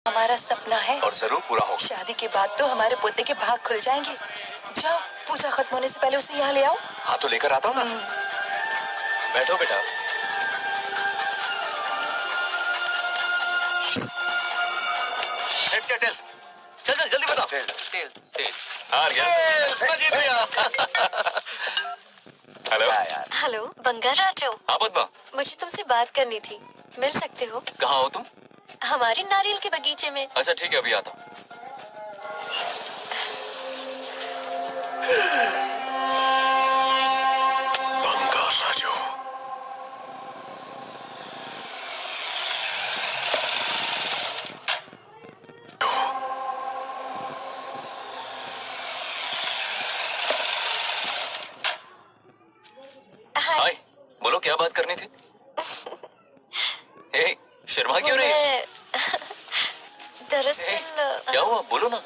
हमारा सपना है और जरूर पूरा होगा। शादी के बाद तो हमारे पोते के भाग खुल जाएंगे। जाओ, पूजा खत्म होने से पहले उसे यहाँ ले आओ। हाँ तो लेकर आता हूँ ना। बैठो बेटा। टेल्स, चल चल जल्दी बताओ। टेल्स। हार गया। मैं जीत गया। हेलो। हेलो बंगाराजो। हाँ पद्मा। मुझे तुमसे बात करनी थी, मिल सकते हो? कहाँ हो तुम? हमारे नारियल के बगीचे में। अच्छा ठीक है, अभी आता हूँ। बंगाराजो। हाय, बोलो क्या बात करनी थी? हे, शर्मा क्यों रही है? दरअसल क्या हुआ, बोलो ना।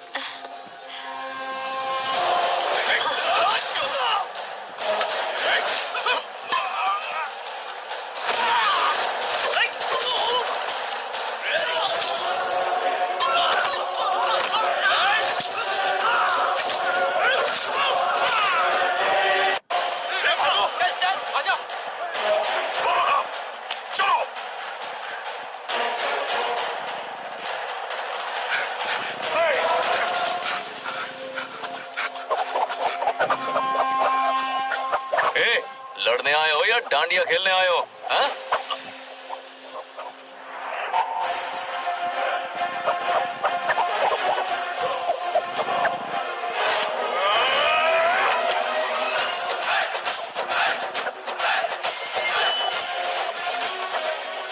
लड़ने आए हो या डांडिया खेलने आए हो? हाँ?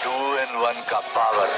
टू इन वन का पावर।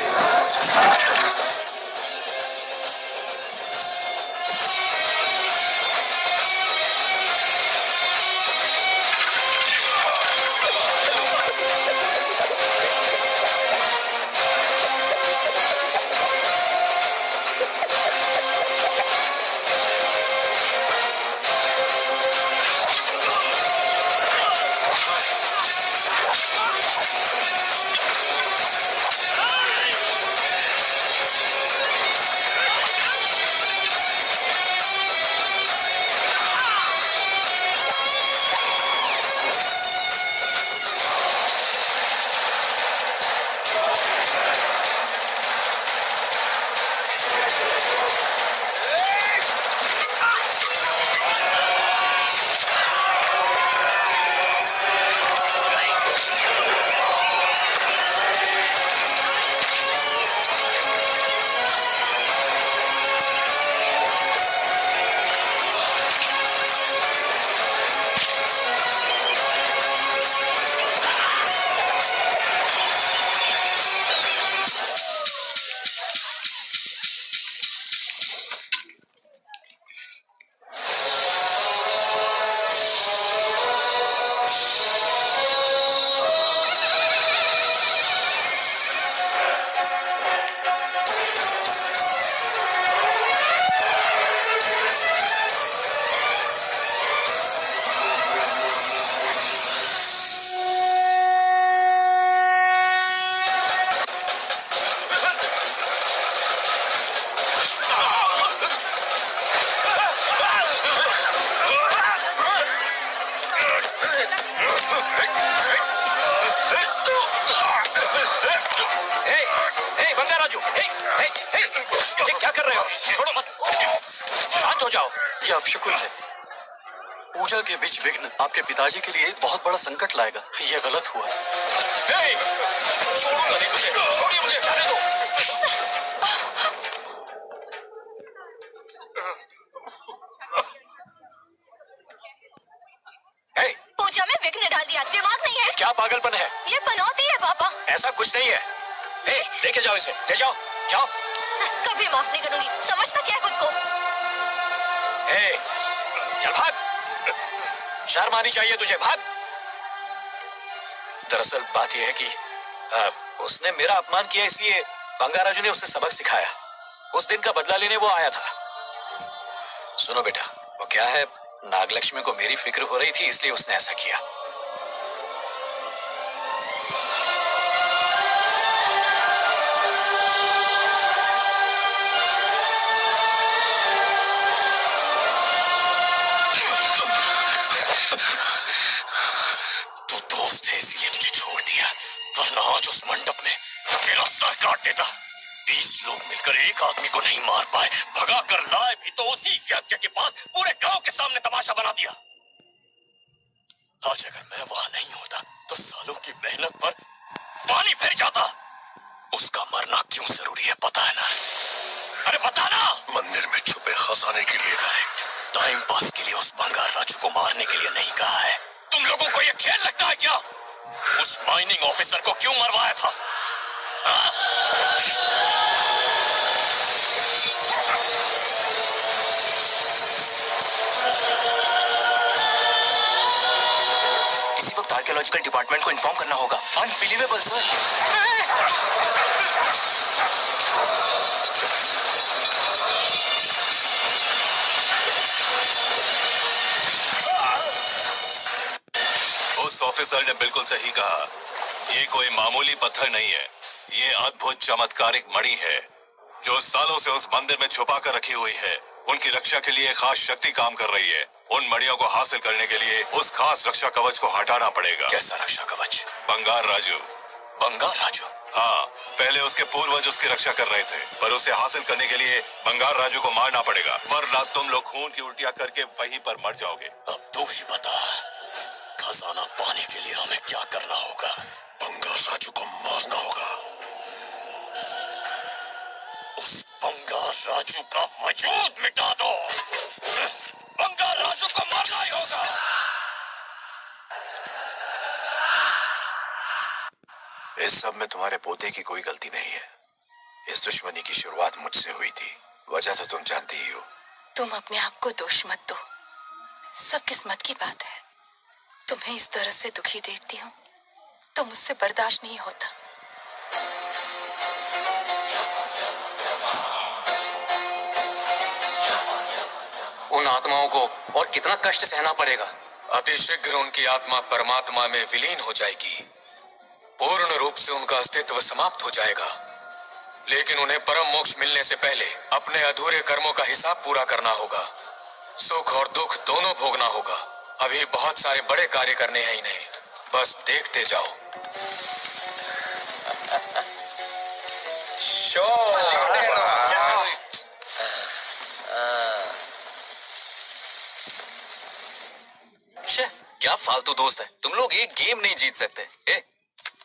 ये क्या कर रहे हो? छोड़ो मत, शांत हो जाओ। ये अपशकुन है। पूजा के बीच विघ्न आपके पिताजी के लिए बहुत बड़ा संकट लाएगा। ये गलत हुआ। छोड़ूंगा नहीं तुझे, छोड़िए मुझे, जाने दो। पूजा में विघ्न डाल दिया, दिमाग नहीं है? क्या पागलपन है? ये बनौती है पापा। ऐसा कुछ नहीं है। लेके जाओ इसे, ले जाओ, जाओ। कभी माफ नहीं करूंगी, समझता क्या है खुद को? चल भाग, शर्म आनी चाहिए तुझे, भाग। दरअसल बात यह है कि उसने मेरा अपमान किया, इसलिए बंगाराजू ने उसे सबक सिखाया। उस दिन का बदला लेने वो आया था। सुनो बेटा, वो क्या है, नागलक्ष्मी को मेरी फिक्र हो रही थी, इसलिए उसने ऐसा किया। काट देता। 20 लोग मिलकर एक आदमी को नहीं मार पाए, भगा कर लाए भी तो उसी यज्ञ के पास पूरे गांव के सामने तमाशा बना दिया। आज अगर मैं वहां नहीं होता तो सालों की मेहनत पर पानी फिर जाता। उसका मरना क्यों जरूरी है पता है ना? अरे बता ना। मंदिर में छुपे खजाने के लिए गए, टाइम पास के लिए उस बंगार राजू को मारने के लिए नहीं कहा है। तुम लोगों को यह खेल लगता है क्या? उस माइनिंग ऑफिसर को क्यों मरवाया था? हाँ? इसी वक्त आर्कियोलॉजिकल डिपार्टमेंट को इन्फॉर्म करना होगा। Unbelievable sir. उस ऑफिसर ने बिल्कुल सही कहा। ये कोई मामूली पत्थर नहीं है, ये अद्भुत चमत्कारिक मणि है जो सालों से उस मंदिर में छुपा कर रखी हुई है। उनकी रक्षा के लिए खास शक्ति काम कर रही है। उन मणियों को हासिल करने के लिए उस खास रक्षा कवच को हटाना पड़ेगा। कैसा रक्षा कवच? बंगार राजू। बंगार राजू? हाँ, पहले उसके पूर्वज उसकी रक्षा कर रहे थे, पर उसे हासिल करने के लिए बंगार राजू को मारना पड़ेगा, वरना तुम लोग खून की उल्टियां करके वहीं पर मर जाओगे। अब तू ही बता, खजाना पाने के लिए हमें क्या करना होगा? बंगार राजू को मारना होगा। उस बंगार राजू का वजूद मिटा दो। बंगार राजू को मारना ही होगा। इस सब में तुम्हारे पोते की कोई गलती नहीं है। इस दुश्मनी की शुरुआत मुझसे हुई थी, वजह तो तुम जानती ही हो। तुम अपने आप को दोष मत दो, सब किस्मत की बात है। तुम्हें इस तरह से दुखी देखती हूँ तो मुझसे बर्दाश्त नहीं होता। उन आत्माओं को और कितना कष्ट सहना पड़ेगा। अतिशीघ्र उनकी आत्मा परमात्मा में विलीन हो जाएगी, पूर्ण रूप से उनका अस्तित्व समाप्त हो जाएगा। लेकिन उन्हें परम मोक्ष मिलने से पहले अपने अधूरे कर्मों का हिसाब पूरा करना होगा। सुख और दुख दोनों भोगना होगा। अभी बहुत सारे बड़े कार्य करने हैं इन्हें, बस देखते जाओ। क्या फालतू दोस्त है तुम लोग, एक गेम नहीं जीत सकते।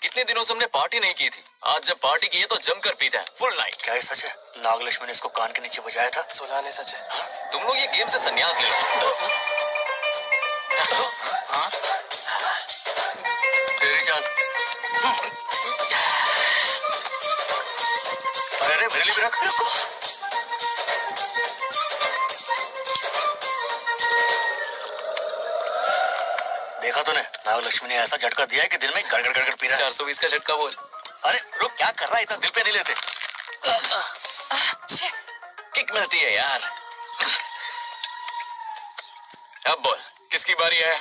कितने दिनों से हमने पार्टी नहीं की थी, आज जब पार्टी की है तो जमकर पीते हैं, फुल नाइट। क्या ये सच है? नागलक्ष्मी ने इसको कान के नीचे बजाया था। सुना ने सच है। तुम लोग ये गेम से संन्यास ले लो। तेरी चाल। अरे बिरली भी रख। रुको, देखा तूने, नागलक्ष्मी ने ऐसा झटका दिया है कि दिल में गड़गड़ गड़गड़ पी रहा है। 420 का झटका बोल। अरे रुक, क्या कर रहा है? इतना दिल पे नहीं लेते। छे, किक मिलती है यार। अब बोल, किसकी बारी है?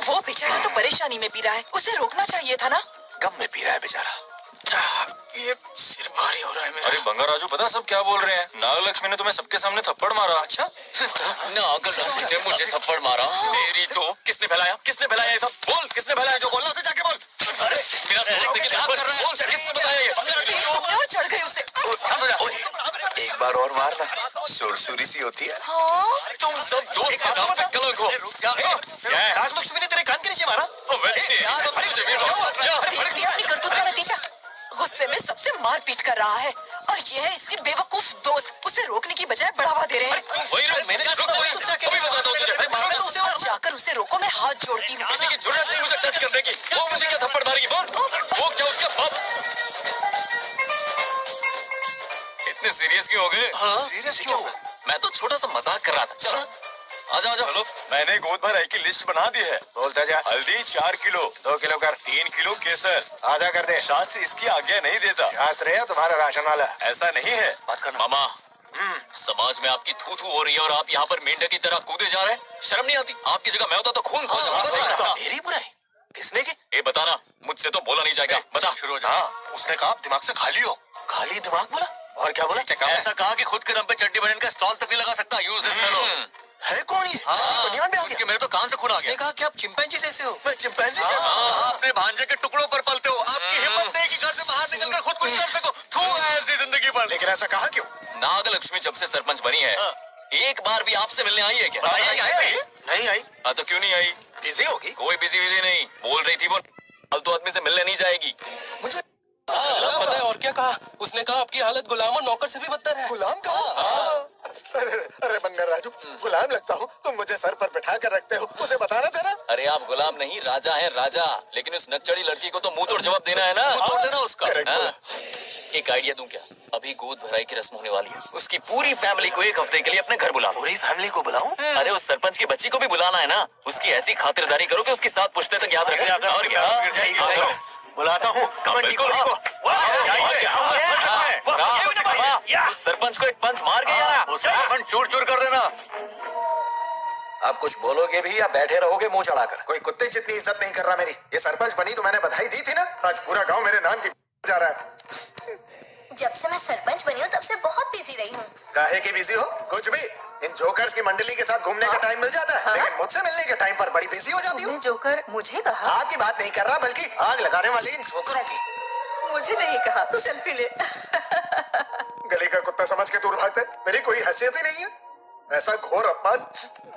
वो बेचारा तो परेशानी में पी रहा है, उसे रोकना चाहिए था ना। गम में पी रहा है बेचारा। ये सिर भारी हो रहा है मेरा। अरे बंगार राजू, पता सब क्या बोल रहे हैं? नागलक्ष्मी ने तुम्हें सबके सामने थप्पड़ मारा। अच्छा, नागलक्ष्मी ने मुझे थप्पड़ मारा? मेरी तो किसने फैलाया? किसने फैलाया ये सब? बोल, किसने फैलाया? जो बोलना से जाके बोल। अरे मेरा दोस्त देखिए, क्या कर रहा है? बोल, किसने बताया ये? तुमने और चढ़ गई उसे। एक बार और मारना, सुरसुरी सी होती है। हाँ, तुम सब दोस्त के नाम पे कलंक हो। नागलक्ष्मी ने तेरे कान के नीचे मारा। अपनी करतूत का नतीजा। गुस्से में सबसे मारपीट कर रहा है और यह है इसके बेवकूफ दोस्त, उसे रोकने की बजाय बढ़ावा दे रहे हैं। वही रोक, मैंने अभी बताता हूँ तुझे। अब जाकर उसे रोको, मैं हाथ जोड़ती हूँ। किसी की जरूरत नहीं मुझे टच करने की। वो मुझे क्या थप्पड़ मारेगी? बोल, वो क्या उसका बाप? इतने सीरियस क्यों हो गए? सीरियस क्यों? मैं तो छोटा सा मजाक कर रहा था। चलो आजा आजा। चलो, मैंने गोद भराई की लिस्ट बना दी है। बोलता जा। हल्दी 4 किलो, 2 किलो कर, 3 किलो केसर, आधा कर दे। शास्त्र इसकी आज्ञा नहीं देता। शास्त्र है तुम्हारा राशन वाला, ऐसा नहीं है। बात करना। मामा, समाज में आपकी थू थू हो रही है और आप यहाँ पर मेंढक की तरह कूदे जा रहे हैं। शर्म नहीं आती? आपकी जगह मैं होता तो खून खोल जाता। मेरी बुराई किसने की? ये बताना, मुझसे तो बोला नहीं जाएगा। बता। शुरू हो जा। हाँ, उसने कहा आप दिमाग से खाली हो। खाली दिमाग बोला? और क्या बोला? ऐसा कहा कि खुद के दम पे चड्डी बनियान का स्टॉल तक नहीं लगा सकता। Use this fellow. है कौन ये? बनियान में आ गया। मेरे तो कान से खून आ उसने गया। कहा कि आप चिंपैंजी जैसे हो। मैं चिंपैंजी जैसा हूँ? आप अपने भांजे के टुकड़ों पर पलते हो। आपकी हिम्मत नहीं कि घर से बाहर निकलकर खुद कुछ कर सको। थू है ऐसी जिंदगी पर। लेकिन ऐसा कहा क्यों? नागलक्ष्मी जब से सरपंच बनी है, एक बार भी आपसे मिलने आई है क्या? बताइए, आई थी? नहीं आई। हाँ तो क्यों नहीं आई? बिजी होगी। कोई बिजी नहीं, बोल रही थी वो फालतू आदमी से मिलने नहीं जाएगी। मुझे पता है और क्या कहा? उसने कहा आपकी हालत गुलाम और नौकर से भी बदतर है। गुलाम कहा? अरे अरे बंगर राजू, गुलाम लगता हूँ। तुम मुझे सर पर बिठा कर रखते हो। उसे बताना था ना। अरे आप गुलाम नहीं, राजा हैं राजा। लेकिन उस नकचड़ी लड़की को तो मुंह तोड़ जवाब देना है ना। मुंह तोड़ देना उसका। हाँ? एक आइडिया दूं क्या? अभी गोद भराई की रस्म होने वाली है। उसकी पूरी फैमिली को एक हफ्ते के लिए अपने घर बुला लो। पूरी फैमिली को बुलाऊं? अरे उस सरपंच की बच्ची को भी बुलाना है ना। उसकी ऐसी खातिरदारी करो कि उसकी 7 पुश्ते तक याद रखे। और क्या? बुलाता हूँ। बिल्कुल। उस सरपंच को एक पंच मार के आना। सरपंच चूर चूर कर देना। आप कुछ बोलोगे भी या बैठे रहोगे मुंह चढ़ाकर? कोई कुत्ते जितनी इज्जत नहीं कर रहा मेरी। ये सरपंच बनी तो मैंने बधाई दी थी ना। आज पूरा गांव मेरे नाम की जा रहा है। जब से मैं सरपंच बनी हूँ तब से बहुत बिजी रही हूँ। काहे की बिजी हो? कुछ भी। इन जोकर्स की मंडली के साथ घूमने का टाइम मिल जाता है, लेकिन मुझसे मिलने के टाइम पर बड़ी बिजी हो जाती हूँ। जोकर मुझे कहा? आपकी बात नहीं कर रहा, बल्कि आग लगाने वाले इन जोकरों की। मुझे नहीं कहा। तू सेल्फी ले। गली का कुत्ता समझ के दूर भागते। मेरी कोई हैसियत ही नहीं है। ऐसा घोर अपमान,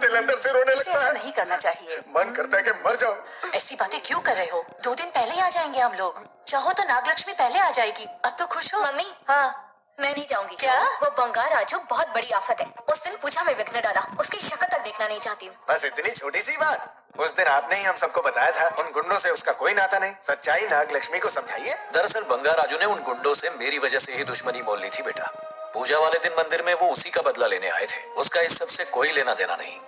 दिल अंदर से रोने इसे लगता ऐसा है। नहीं करना चाहिए। मन करता है कि मर जाओ। ऐसी बातें क्यों कर रहे हो? 2 दिन पहले ही आ जाएंगे हम लोग। चाहो तो नागलक्ष्मी पहले आ जाएगी। अब तो खुश हो? मम्मी, हाँ। मैं नहीं जाऊंगी। क्या? वो बंगार राजू बहुत बड़ी आफत है। उस दिन पूजा में विघ्न डाला। उसकी शक्ल तक देखना नहीं चाहती हूँ। बस इतनी छोटी सी बात। उस दिन आपने ही हम सबको बताया था उन गुंडों से उसका कोई नाता नहीं। सच्चाई नागलक्ष्मी को समझाइए। दरअसल बंगा राजू ने उन गुंडों से मेरी वजह से ही दुश्मनी मोल ली थी बेटा। पूजा वाले दिन मंदिर में वो उसी का बदला लेने आए थे। उसका इस सब से कोई लेना देना नहीं।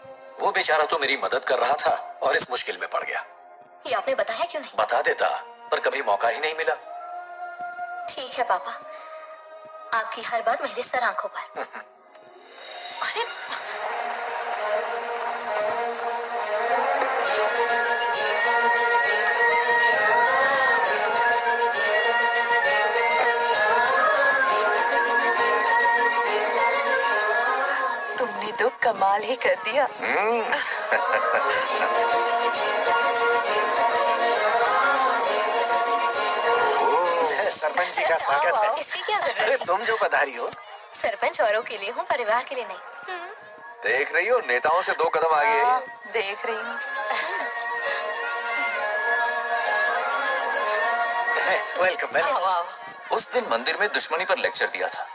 वो बेचारा तो मेरी मदद कर रहा था और इस मुश्किल में पड़ गया। ये आपने बताया क्यों नहीं? बता देता, पर कभी मौका ही नहीं मिला। ठीक है पापा, आपकी हर बात मेरे सर आंखों पर। अरे तुमने तो कमाल ही कर दिया। सरपंच जी का स्वागत है। इसकी क्या अरे जरूरत है? तुम जो पधारी हो। सरपंच औरों के लिए हूँ, परिवार के लिए नहीं। देख रही हो, नेताओं से 2 कदम आगे है। हाँ, देख रही हूँ। Welcome welcome. आओ आओ। उस दिन मंदिर में दुश्मनी पर लेक्चर दिया था।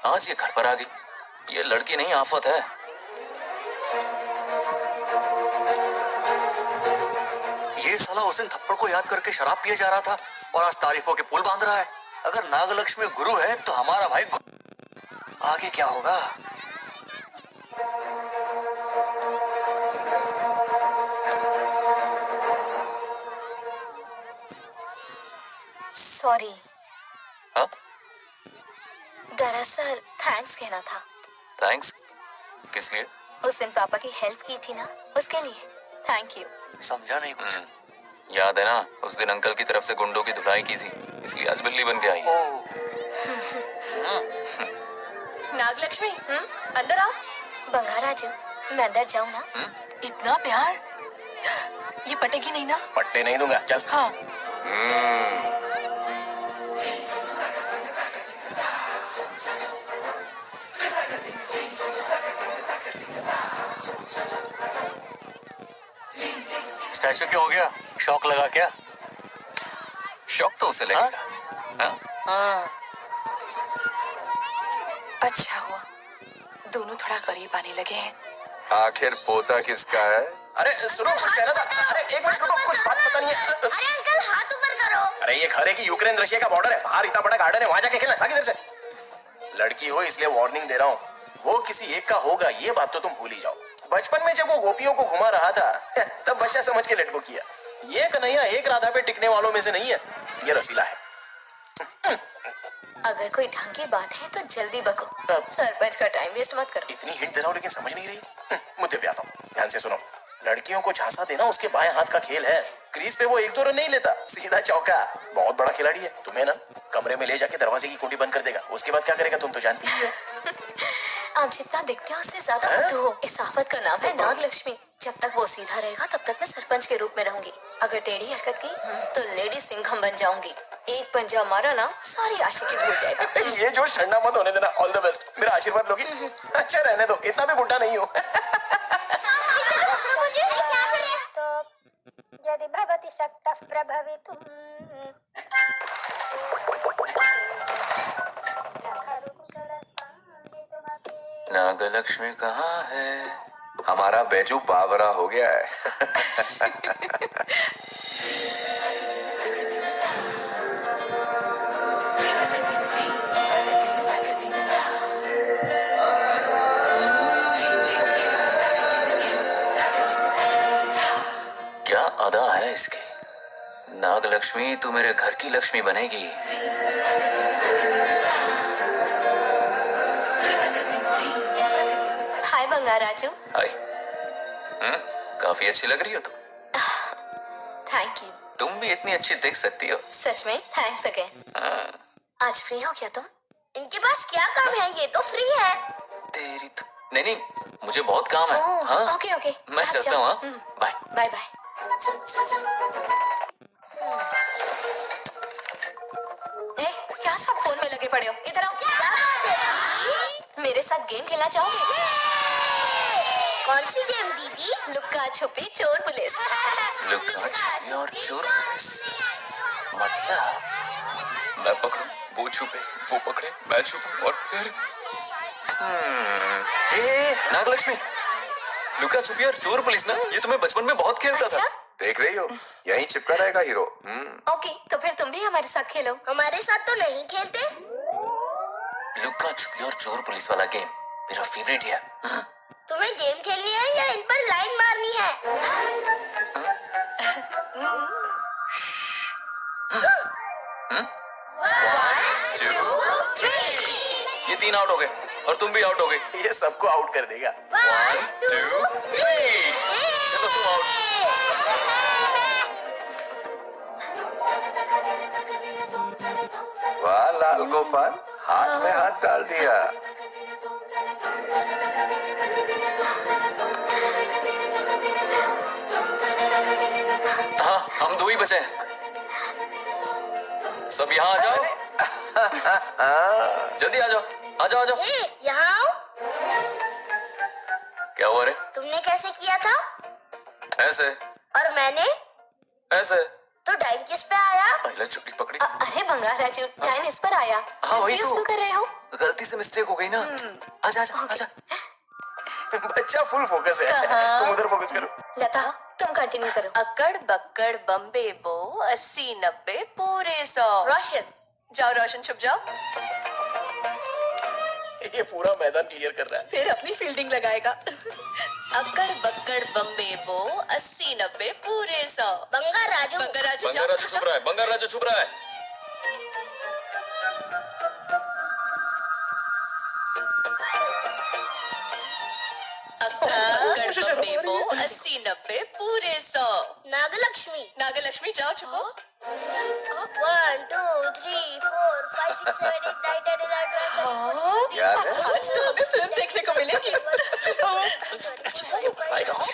आज ये घर पर आ गई। ये लड़की नहीं आफत है। ये साला उस दिन थप्पड़ को याद करके शराब पिए जा रहा था और आज तारीफों के पुल बांध रहा है। अगर नागलक्ष्मी गुरु है तो हमारा भाई आगे क्या होगा? सॉरी। हाँ? दरअसल थैंक्स कहना था। थैंक्स किस लिए? उस दिन पापा की हेल्प की थी ना, उसके लिए थैंक यू। समझा नहीं कुछ। याद है ना, उस दिन अंकल की तरफ से गुंडों की धुलाई की थी, इसलिए आज बिल्ली बन के आई। नागलक्ष्मी, अंदर आओ। बंगार राजू, मैं अंदर जाऊँ ना? इतना प्यार, ये पटेगी नहीं ना? पट्टे नहीं दूंगा, चल। हाँ। स्टैचू क्या हो गया? शौक लगा क्या? शौक तो उसे लगेगा। हाँ? हाँ। अच्छा हुआ दोनों थोड़ा करीब आने लगे हैं। आखिर पोता किसका है? अरे सुनो, कुछ कहना था। अरे एक मिनट रुको, कुछ बात पता नहीं है। अरे अंकल, हाथ ऊपर करो। अरे ये घर है कि यूक्रेन रशिया का बॉर्डर है? बाहर इतना बड़ा गार्डन है, वहां जाके खेलना। भाग इधर से। लड़की हो इसलिए वार्निंग दे रहा हूँ, वो किसी एक का होगा ये बात तो तुम भूल ही जाओ। बचपन में जब वो गोपियों को घुमा रहा था तब बच्चा समझ के लटको किया। ये कन्हैया एक राधा पे टिकने वालों में से नहीं है, ये रसीला है। अगर कोई ढंग की बात है तो जल्दी बको। सरपंच का टाइम वेस्ट मत करो। इतनी हिंट दे रहा हूँ लेकिन समझ नहीं रही। मुद्दे पे आता हूँ, ध्यान से सुनो। लड़कियों को झांसा देना उसके बाएं हाथ का खेल है। क्रीज पे वो 1-2 रन नहीं लेता, सीधा चौका। बहुत बड़ा खिलाड़ी है। तुम्हें ना कमरे में ले जाके दरवाजे की कुंडी बंद कर देगा। उसके बाद क्या करेगा तुम तो जानती ही हो। आप जितना दिखते हो उससे ज्यादा बुद्धू हो। इस आफत का नाम है नागलक्ष्मी। जब तक वो सीधा रहेगा तब तक मैं सरपंच के रूप में रहूंगी। अगर टेढ़ी हरकत की तो लेडी सिंघम बन जाऊंगी। एक पंजा मारा ना सारी आशिकी भूल जाएगा। ये जोश ठंडा मत होने देना। All the best. मेरा आशीर्वाद लोगी? अच्छा रहने दो, इतना भी बुढ़ा नहीं हो। यदि भवति शक्तः प्रभवितुम् नागलक्ष्मी कहाँ है? हमारा बैजू बावरा हो गया है। क्या अदा है इसकी। नागलक्ष्मी तू मेरे घर की लक्ष्मी बनेगी। हाय बंगार राजू। हाय। काफी अच्छी लग रही हो तुम। Thank you. तुम भी इतनी अच्छी दिख सकती हो। सच में थैंक्स अगेन। आज फ्री हो क्या तुम? इनके पास क्या काम है? ये तो फ्री है। तेरी तो नहीं नहीं, मुझे बहुत काम है। ओह, हाँ ओके ओके। मैं आप चलता जाओ। हूँ। हाँ? बाय। Bye bye. ए, क्या सब फोन में लगे पड़े हो? इधर आओ। मेरे साथ गेम खेलना चाहोगे? कौन सी गेम दीदी? लुक्का छुपी चोर पुलिस। लुका छुपी और चोर पुलिस। मतलब मैं पकड़ूं, वो छुपे, वो पकड़े, मैं छुपूं और फिर नागलक्ष्मी, लुका छुपी और चोर पुलिस ना, ये तो मैं बचपन में बहुत खेलता था। देख रही हो, यहीं चिपका रहेगा हीरो। ओके, तो फिर तुम भी हमारे साथ खेलो। हमारे साथ तो नहीं खेलते। लुका छुपी और चोर पुलिस वाला गेम मेरा फेवरेट है। तुम्हें गेम खेलनी है या इन पर लाइन मारनी है? ये 3 आउट हो गए और तुम भी आउट हो गए। ये सबको आउट कर देगा। 1 2 3 चलो तुम आउट। वाह लाल गोपाल, हाथ में हाथ डाल दिया। हाँ हम 2 ही बचे हैं। सब यहाँ आ जाओ। जल्दी आ जाओ, आ जाओ, आ जाओ। यहाँ आओ। क्या हुआ रे? तुमने कैसे किया था? ऐसे और मैंने? ऐसे। तो डाइन किस पे आया? पहले छुट्टी पकड़ी। अरे बंगार राजू, डाइन इस पर आया। हाँ वही Confuse क्यों तो, कर रहे हो? गलती से मिस्टेक हो गई ना। आजा आजा आजा। बच्चा फुल फोकस है। तुम उधर फोकस करो। लता, तुम कंटिन्यू करो। अकड़ बक्कड़ बम्बे बो 80-90 पूरे 100। रोशन। जाओ रोशन, छुप जाओ। ये पूरा मैदान क्लियर कर रहा है। फिर अपनी फील्डिंग लगाएगा। अकड़ बक्कड़ बम्बे बो 80-90 पूरे 100। बंगार राजू। बंगार राजू बंगार जाओ। राजू छुप रहा है, बंगार राजू छुप रहा है। अकड़ बक्कड़ बम्बे बो 80-90 पूरे 100। नागलक्ष्मी। नागलक्ष्मी जाओ, छुपो। 1 2 3 4 5 6 7 8 9 10 11 12 याद है? आज तो हमें फिल्म देखने को मिलेगी। आएगा मुझे।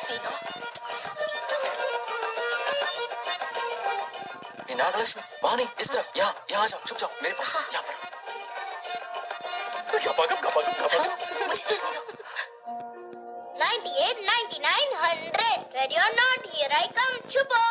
ये नागलक्ष्मी वहाँ नहीं, इस तरफ। यहाँ आ जाओ, छुप जाओ मेरे पास। यहाँ पर। घपाघप घपाघप घपाघप। मुझे देखने दो। 98 99 100 ready or not, here I come. छुपो।